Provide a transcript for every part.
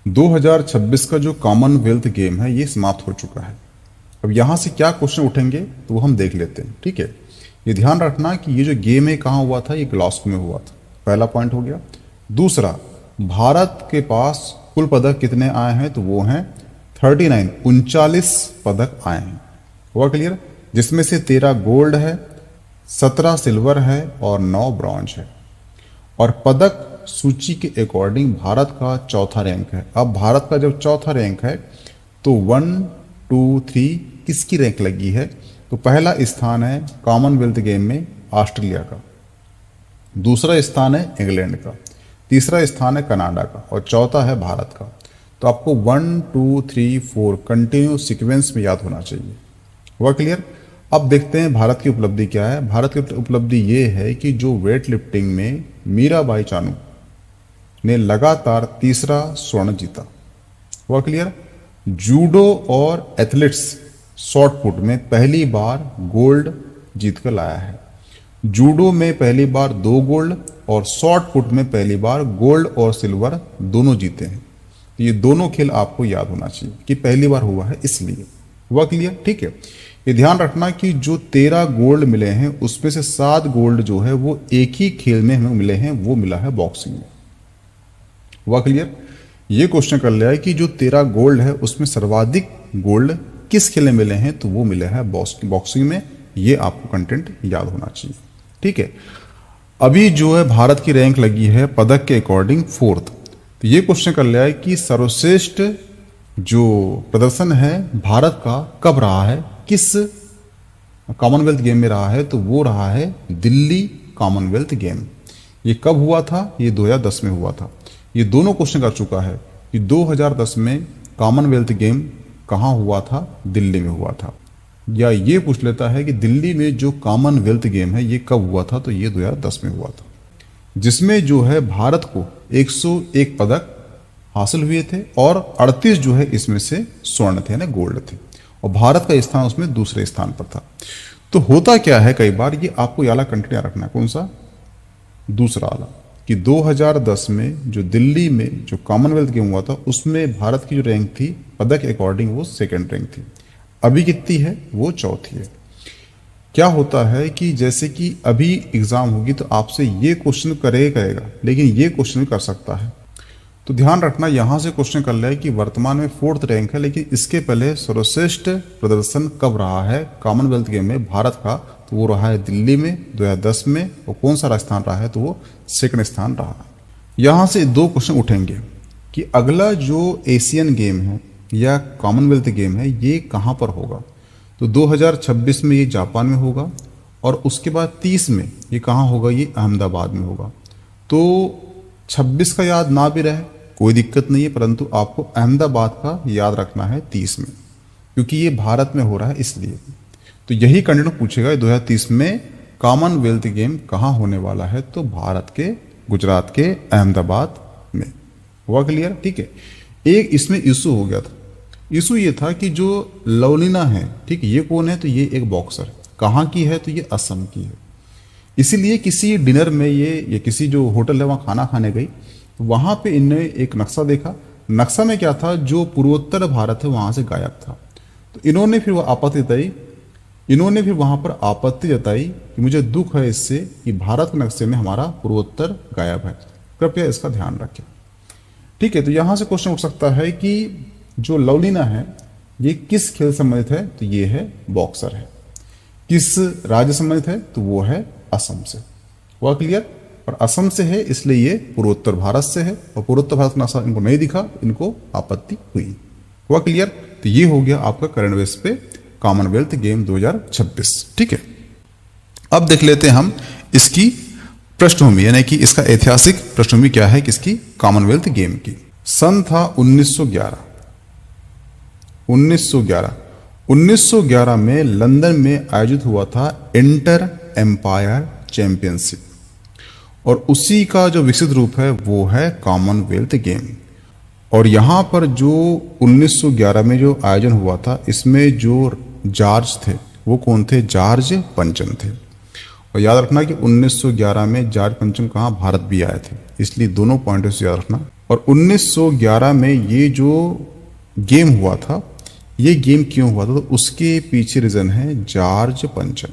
2026 का जो Commonwealth game है ये समाप्त हो चुका है। अब यहाँ से क्या क्वेश्चन उठेंगे तो वो हम देख लेते हैं। ठीक है, ये ध्यान रखना कि ये जो गेम है कहाँ हुआ था, ये ग्लासगो में हुआ था। पहला पॉइंट हो गया। दूसरा, भारत के पास कुल पदक कितने आए हैं तो वो हैं 39 पदक आए हैं। हुआ क्लियर? जिसमें से 13 गोल्ड है, 17 सिल्वर है और 9 ब्रॉन्ज है। और पदक सूची के अकॉर्डिंग भारत का चौथा रैंक है। अब भारत का जब चौथा रैंक है तो 1, 2, 3 किसकी रैंक लगी है? तो पहला स्थान है कॉमनवेल्थ गेम में ऑस्ट्रेलिया का, दूसरा स्थान है इंग्लैंड का, तीसरा स्थान है कनाडा का और चौथा है भारत का। तो आपको 1, 2, 3, 4 कंटिन्यू सीक्वेंस में याद होना चाहिए। हुआ क्लियर? अब देखते हैं भारत की उपलब्धि क्या है। भारत की उपलब्धि ये है कि जो वेट लिफ्टिंग में मीराबाई चानू ने लगातार तीसरा स्वर्ण जीता। हुआ क्लियर? जूडो और एथलेटिक्स शॉट पुट में पहली बार गोल्ड जीत कर लाया है। जूडो में पहली बार 2 गोल्ड और शॉट पुट में पहली बार गोल्ड और सिल्वर दोनों जीते हैं। तो ये दोनों खेल आपको याद होना चाहिए कि पहली बार हुआ है इसलिए। हुआ क्लियर? ठीक है, ये ध्यान रखना कि जो 13 गोल्ड मिले हैं उसमें से 7 गोल्ड जो है वो एक ही खेल में हमें मिले हैं, वो मिला है बॉक्सिंग में। हुआ क्लियर? ये क्वेश्चन कर लिया है कि जो 13 गोल्ड है उसमें सर्वाधिक गोल्ड किस खेल में मिले हैं तो वो मिले हैं बॉक्सिंग में। ये आपको कंटेंट याद होना चाहिए। ठीक है, अभी जो है भारत की रैंक लगी है पदक के अकॉर्डिंग 4th। तो ये क्वेश्चन कर लिया है कि सर्वश्रेष्ठ जो प्रदर्शन है भारत का कब रहा है, किस कॉमनवेल्थ गेम में रहा है? तो वो रहा है दिल्ली कॉमनवेल्थ गेम। ये कब हुआ था? ये 2010 में हुआ था। ये दोनों क्वेश्चन कर चुका है कि 2010 में कॉमनवेल्थ गेम कहाँ हुआ था? दिल्ली में हुआ था। या ये पूछ लेता है कि दिल्ली में जो कॉमनवेल्थ गेम है ये कब हुआ था? तो ये 2010 में हुआ था, जिसमें जो है भारत को 101 पदक हासिल हुए थे और 38 जो है इसमें से स्वर्ण थे, यानी गोल्ड थे, और भारत का स्थान उसमें दूसरे स्थान पर था। तो होता क्या है, कई बार ये आपको ये वाला कंटेंट याद रखना है। कौन सा? दूसरा वाला, कि 2010 में जो दिल्ली में जो कॉमनवेल्थ गेम हुआ था उसमें भारत की जो रैंक थी पदक के अकॉर्डिंग वो 2nd रैंक थी। अभी कितनी है? वो 4थी है। क्या होता है कि जैसे कि अभी एग्जाम होगी तो आपसे ये क्वेश्चन करेगा, लेकिन ये क्वेश्चन भी कर सकता है। तो ध्यान रखना, यहां से क्वेश्चन कर लिया है कि वर्तमान में 4th रैंक है, लेकिन इसके पहले सर्वश्रेष्ठ प्रदर्शन कब रहा है कॉमनवेल्थ गेम में भारत का? तो वो रहा है दिल्ली में 2010 में। और कौन सा स्थान रहा है? तो वो 2nd स्थान रहा है। यहां से 2 क्वेश्चन उठेंगे कि अगला जो एशियन गेम है या कॉमनवेल्थ गेम है ये कहां पर होगा? तो 2026 में ये जापान में होगा और उसके बाद 30 में ये कहाँ होगा? ये अहमदाबाद में होगा। तो 26 का याद ना भी रहे कोई दिक्कत नहीं है, परंतु आपको अहमदाबाद का याद रखना है 30 में, क्योंकि ये भारत में हो रहा है इसलिए। तो यही कंटेंट पूछेगा 2030 में कॉमनवेल्थ गेम कहाँ होने वाला है? तो भारत के गुजरात के अहमदाबाद में। हुआ क्लियर? ठीक है, एक इसमें इशू हो गया था। इशू ये था कि जो लवलीना है, ठीक है, ये कौन है? तो ये एक बॉक्सर। कहाँ की है? तो ये असम की है। इसीलिए किसी डिनर में ये किसी जो होटल है वहाँ खाना खाने गई, वहाँ पे इनने एक नक्शा देखा। नक्शा में क्या था? जो पूर्वोत्तर भारत है वहाँ से गायब था। तो इन्होंने फिर वहाँ पर आपत्ति जताई कि मुझे दुख है इससे कि भारत के नक्शे में हमारा पूर्वोत्तर गायब है, कृपया इसका ध्यान रखें। ठीक है, तो यहाँ से क्वेश्चन उठ सकता है कि जो लवलीना है ये किस खेल संबंधित है? तो ये है बॉक्सर है। किस राज्य संबंधित है? तो वो है असम से। हुआ क्लियर? और असम से है इसलिए ये पूर्वोत्तर भारत से है, और पूर्वोत्तर भारत का नक्शा इनको नहीं दिखा, इनको आपत्ति हुई। हुआ क्लियर? तो ये हो गया आपका करंट बेस पे कॉमनवेल्थ गेम 2026। ठीक है, अब देख लेते हैं हम इसकी पृष्ठभूमि, यानी कि इसका ऐतिहासिक पृष्ठभूमि क्या है किसकी? कॉमनवेल्थ गेम की। सन था 1911 में लंदन में आयोजित हुआ था इंटर एम्पायर चैंपियनशिप, और उसी का जो विकसित रूप है वो है कॉमनवेल्थ गेम। और यहाँ पर जो 1911 में जो आयोजन हुआ था इसमें जो जॉर्ज थे वो कौन थे? जॉर्ज पंचम थे। और याद रखना कि 1911 में जॉर्ज पंचम कहाँ? भारत भी आए थे, इसलिए दोनों पॉइंटों से याद रखना। और 1911 में ये जो गेम हुआ था, ये गेम क्यों हुआ था, तो उसके पीछे रीजन है जॉर्ज पंचम।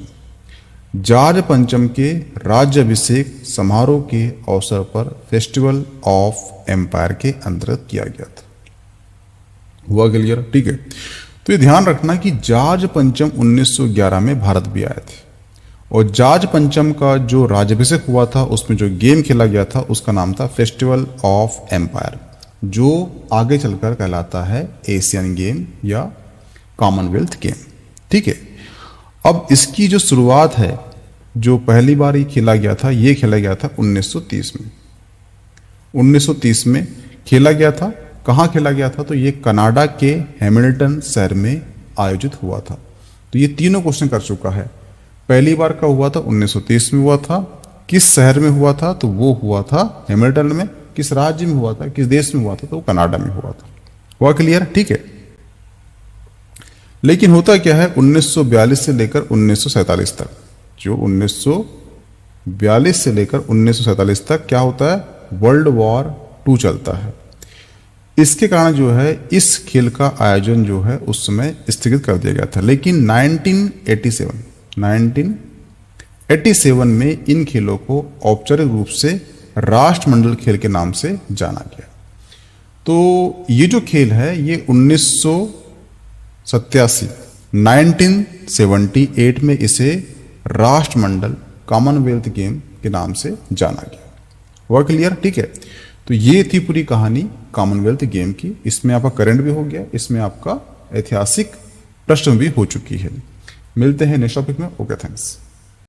जॉर्ज पंचम के राज्याभिषेक समारोह के अवसर पर फेस्टिवल ऑफ एम्पायर के अंतर्गत किया गया था। हुआ क्लियर? ठीक है। तो ये ध्यान रखना कि जॉर्ज पंचम 1911 में भारत भी आए थे और जॉर्ज पंचम का जो राज्याभिषेक हुआ था उसमें जो गेम खेला गया था उसका नाम था फेस्टिवल ऑफ एम्पायर, जो आगे चलकर कहलाता है एशियन गेम या कॉमनवेल्थ गेम। ठीक है। अब इसकी जो शुरुआत है, जो पहली बार ये खेला गया था, ये खेला गया था 1930 में। 1930 में खेला गया था। कहाँ खेला गया था? तो ये कनाडा के हैमिल्टन शहर में आयोजित हुआ था। तो ये तीनों क्वेश्चन कर चुका है। पहली बार का हुआ था 1930 में हुआ था। किस शहर में हुआ था? तो वो हुआ था हैमिल्टन में। किस राज्य में हुआ था, किस देश में हुआ था? तो वो कनाडा में हुआ था। हुआ क्लियर? ठीक है। लेकिन होता क्या है, 1942 से लेकर 1947 तक, जो 1942 से लेकर 1947 तक क्या होता है, वर्ल्ड वॉर 2 चलता है। इसके कारण जो है इस खेल का आयोजन जो है उस समय स्थगित कर दिया गया था। लेकिन 1987 में इन खेलों को औपचारिक रूप से राष्ट्रमंडल खेल के नाम से जाना गया। तो ये जो खेल है ये 1978 में इसे राष्ट्रमंडल कॉमनवेल्थ गेम के नाम से जाना गया। हुआ क्लियर? ठीक है। तो ये थी पूरी कहानी कॉमनवेल्थ गेम की। इसमें आपका करंट भी हो गया, इसमें आपका ऐतिहासिक प्रश्न भी हो चुकी है। मिलते हैं नेक्स्ट टॉपिक में। Okay, thanks.